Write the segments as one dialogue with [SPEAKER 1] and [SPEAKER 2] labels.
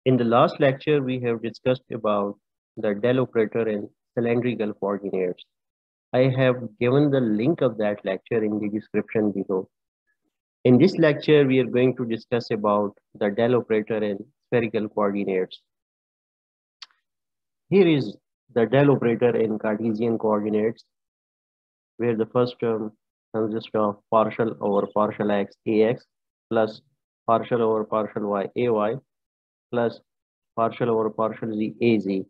[SPEAKER 1] In the last lecture, we have discussed about the del operator in cylindrical coordinates. I have given the link of that lecture in the description below. In this lecture, we are going to discuss about the del operator in spherical coordinates. Here is the del operator in Cartesian coordinates, where the first term consists of partial over partial x ax plus partial over partial y ay plus partial over partial z az.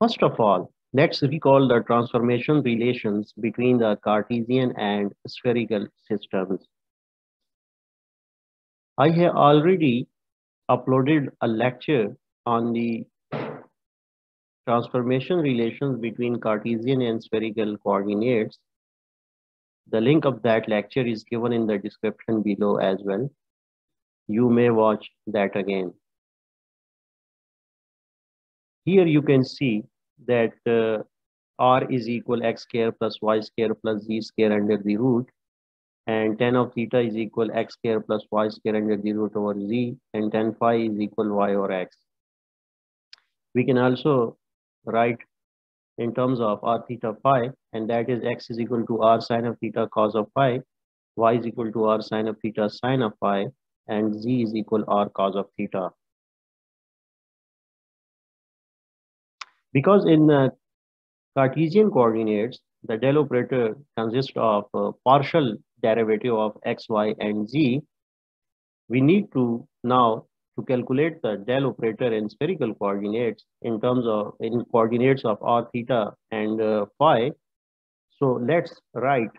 [SPEAKER 1] First of all, let's recall the transformation relations between the Cartesian and spherical systems. I have already uploaded a lecture on the transformation relations between Cartesian and spherical coordinates. The link of that lecture is given in the description below as well. You may watch that again. Here you can see that r is equal x square plus y square plus z square under the root, and tan of theta is equal x square plus y square under the root over z, and tan phi is equal y over x. We can also write in terms of r theta phi, and that is x is equal to r sine of theta cos of phi, y is equal to r sine of theta sine of phi, and z is equal r cos of theta. Because in Cartesian coordinates, the del operator consists of partial derivative of x, y, and z. We need to now to calculate the del operator in spherical coordinates in terms of coordinates of r theta and phi. So let's write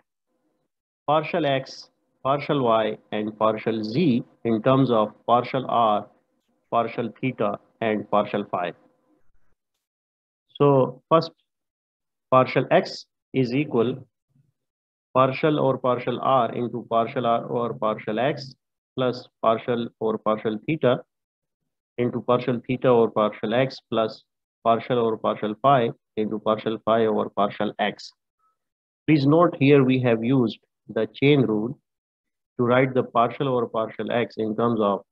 [SPEAKER 1] partial x, partial y, and partial z in terms of partial r, partial theta, and partial phi. So first, partial x is equal partial over partial r into partial r over partial x plus partial over partial theta into partial theta over partial x plus partial over partial phi into partial phi over partial x. Please note here we have used the chain rule to write the partial over partial x in terms of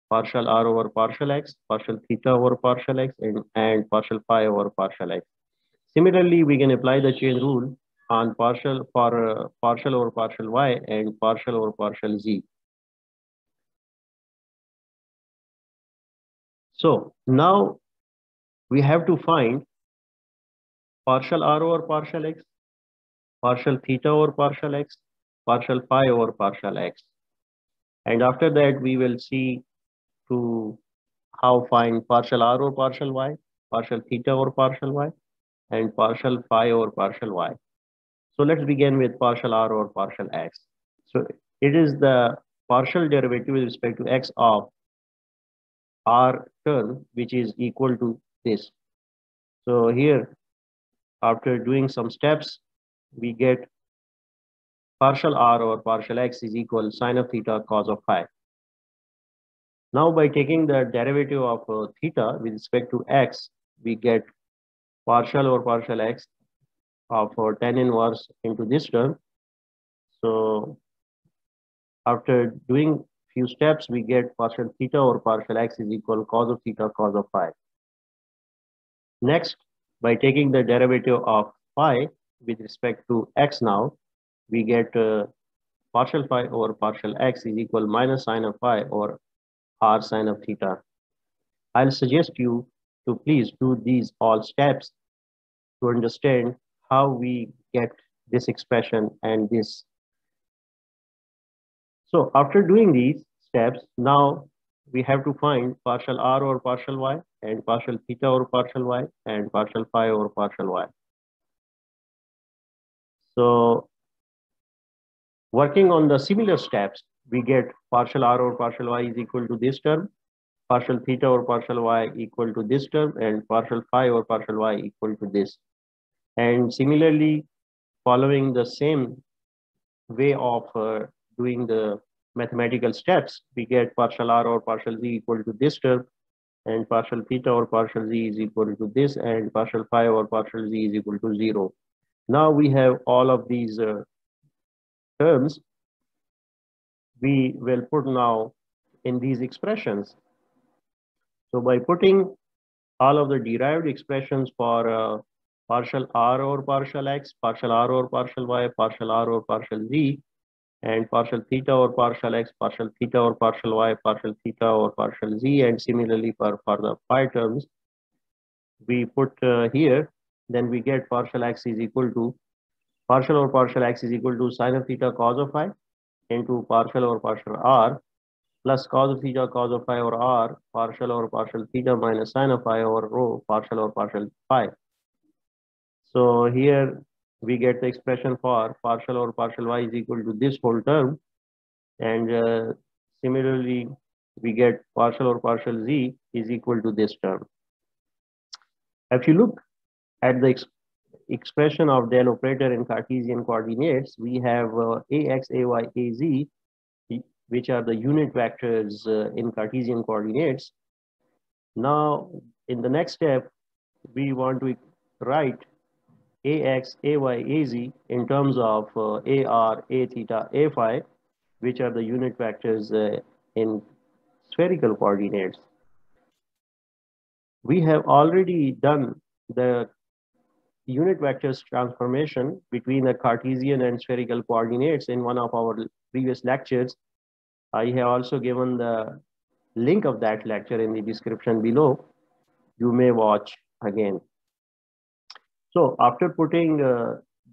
[SPEAKER 1] partial r over partial x, partial theta over partial x, and partial phi over partial x. Similarly, we can apply the chain rule on partial over partial y and partial over partial z. So now we have to find partial r over partial x, partial theta over partial x, partial phi over partial x. And after that, we will see to how find partial r over partial y, partial theta over partial y, and partial phi over partial y. So let's begin with partial r over partial x. So it is the partial derivative with respect to x of r term, which is equal to this. So here, after doing some steps, we get partial r over partial x is equal sine of theta cos of phi. Now by taking the derivative of theta with respect to x, we get partial over partial x of tan inverse into this term. So after doing few steps, we get partial theta over partial x is equal cos of theta cos of phi. Next, by taking the derivative of phi with respect to x now, we get partial phi over partial x is equal minus sine of phi or r sine of theta. I'll suggest you to please do these all steps to understand how we get this expression and this. So after doing these steps, now we have to find partial r over partial y and partial theta over partial y and partial phi over partial y. So working on the similar steps, we get partial r over partial y is equal to this term, partial theta over partial y equal to this term, and partial phi over partial y equal to this. And similarly, following the same way of doing the mathematical steps, we get partial r over partial z equal to this term, and partial theta over partial z is equal to this, and partial phi over partial z is equal to 0. Now we have all of these terms. we will put now in these expressions. So by putting all of the derived expressions for partial r over partial x, partial r over partial y, partial r over partial z, and partial theta over partial x, partial theta over partial y, partial theta over partial z, and similarly for the phi terms, we put here, then we get partial x is equal to partial over partial x is equal to sine of theta cos of phi into partial over partial r plus cos of theta cos of phi over r partial over partial theta minus sine of phi over rho partial over partial phi. So here we get the expression for partial over partial y is equal to this whole term, and similarly we get partial over partial z is equal to this term. If you look at the expression of del operator in Cartesian coordinates, we have ax, ay, az, which are the unit vectors in Cartesian coordinates. Now, in the next step, we want to write ax, ay, az in terms of ar, a theta, a phi, which are the unit vectors in spherical coordinates. We have already done the unit vectors transformation between the Cartesian and spherical coordinates in one of our previous lectures. I have also given the link of that lecture in the description below. You may watch again. So after putting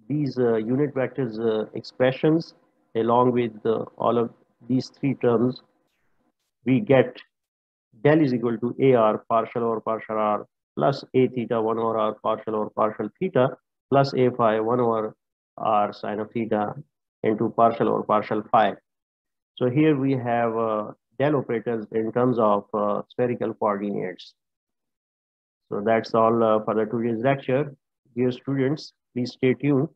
[SPEAKER 1] these unit vectors expressions along with all of these three terms, we get del is equal to ar partial over partial r plus a theta 1 over r partial over partial theta plus a phi 1 over r sine of theta into partial over partial phi. So here we have del operators in terms of spherical coordinates. So that's all for the today's lecture. Dear students, please stay tuned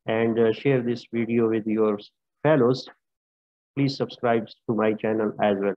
[SPEAKER 1] and share this video with your fellows. Please subscribe to my channel as well.